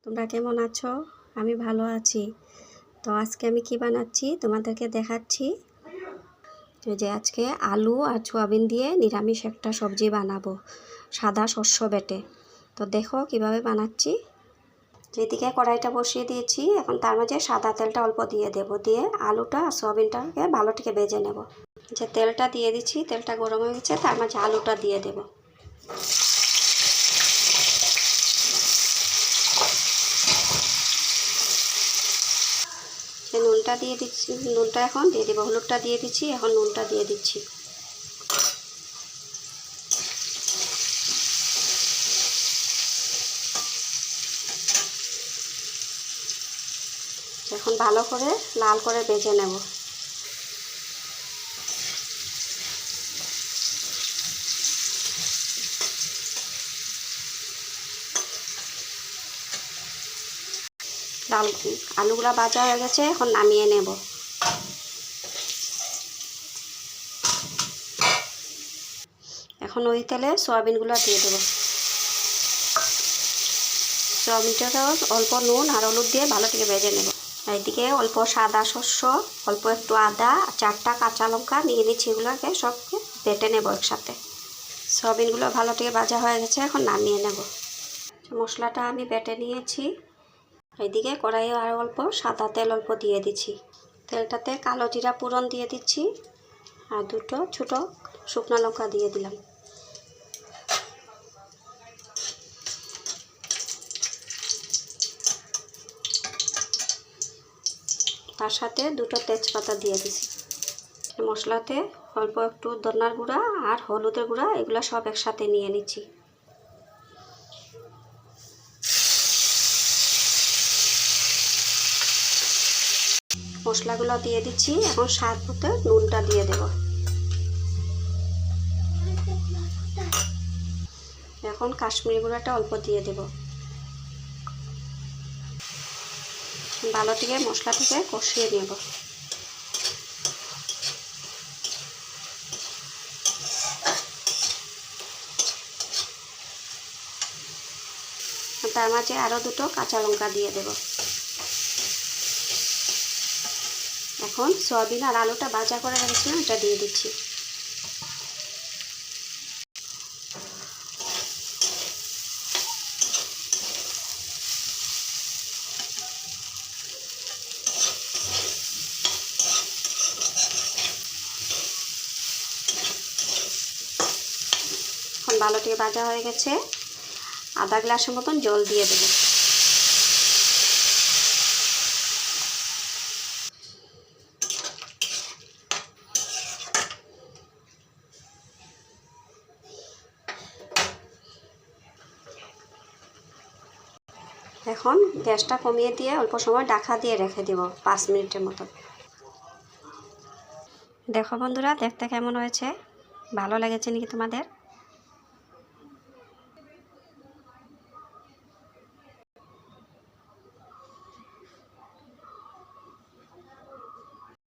তোমরা কেমন আছো? আমি ভালো আছি। তো আজকে আমি কি বানাচ্ছি তোমাদেরকে দেখাচ্ছি। যে আজকে আলু আর সোয়াবিন দিয়ে নিরামিষ একটা সবজি বানাবো, সাদা শস্য বেটে। তো দেখো কিভাবে বানাচ্ছি। এদিকে কড়াইটা বসিয়ে দিয়েছি, এখন তার মাঝে সাদা তেলটা অল্প দিয়ে দেব, দিয়ে আলুটা আর সোয়াবিনটাকে ভালো থেকে ভেজে নেব। যে তেলটা দিয়ে দিচ্ছি, তেলটা গরম হয়ে গেছে, তার মাঝে আলুটা দিয়ে দেব। নুনটা দিয়ে দিচ্ছি, নুনটা এখন দিয়ে দেবো, হলুদটা দিয়ে দিচ্ছি, এখন নুনটা দিয়ে দিচ্ছি। এখন ভালো করে লাল করে ভেজে নেব। আলুগুলো ভাজা হয়ে গেছে, এখন নামিয়ে নেব। এখন ওই তেলে সয়াবিনগুলো দিয়ে দেবো। সয়াবিনটাকেও অল্প নুন আর হলুদ দিয়ে ভালো থেকে ভেজে নেব। এইদিকে অল্প সাদা শস্য, অল্প একটু আদা, 4টা কাঁচা লঙ্কা নিয়ে নিচ্ছি, এগুলোকে সবকে বেটে নেব একসাথে। সয়াবিনগুলো ভালো থেকে ভাজা হয়ে গেছে, এখন নামিয়ে নেব। মশলাটা আমি বেটে নিয়েছি। এইদিকে কড়াইয়ে আর অল্প সাদা তেল অল্প দিয়ে দিচ্ছি। তেলটাতে কালো জিরা ফোড়ন দিয়ে দিচ্ছি, আর 2টো ছোটো শুকনো লঙ্কা দিয়ে দিলাম। তার সাথে 2টো তেজপাতা দিয়ে দিচ্ছি। মশলাতে অল্প একটু ধনিয়ার গুঁড়া আর হলুদের গুঁড়া, এগুলো সব একসাথে নিয়ে নিচ্ছি। মশলাগুলো দিয়ে দিচ্ছি, এখন স্বাদ মতো নুনটা দিয়ে দেব। এখন কাশ্মীরি গুঁড়াটা অল্প দিয়ে দেব। ভালো থেকে মশলা থেকে কষিয়ে নেব। তার মাঝে আরও 2টো কাঁচা লঙ্কা দিয়ে দেব। এখন সয়াবিন আর আলুটা ভাজা করে রেখেছিলাম, এটা দিয়ে দিচ্ছি। এখন ভালো থেকে ভাজা হয়ে গেছে, আধা গ্লাসের মতন জল দিয়ে দেব। এখন গ্যাসটা কমিয়ে দিয়ে অল্প সময় ঢাকা দিয়ে রেখে দেব 5 মিনিটের মতো। দেখো বন্ধুরা, দেখতে কেমন হয়েছে? ভালো লেগেছে নাকি তোমাদের?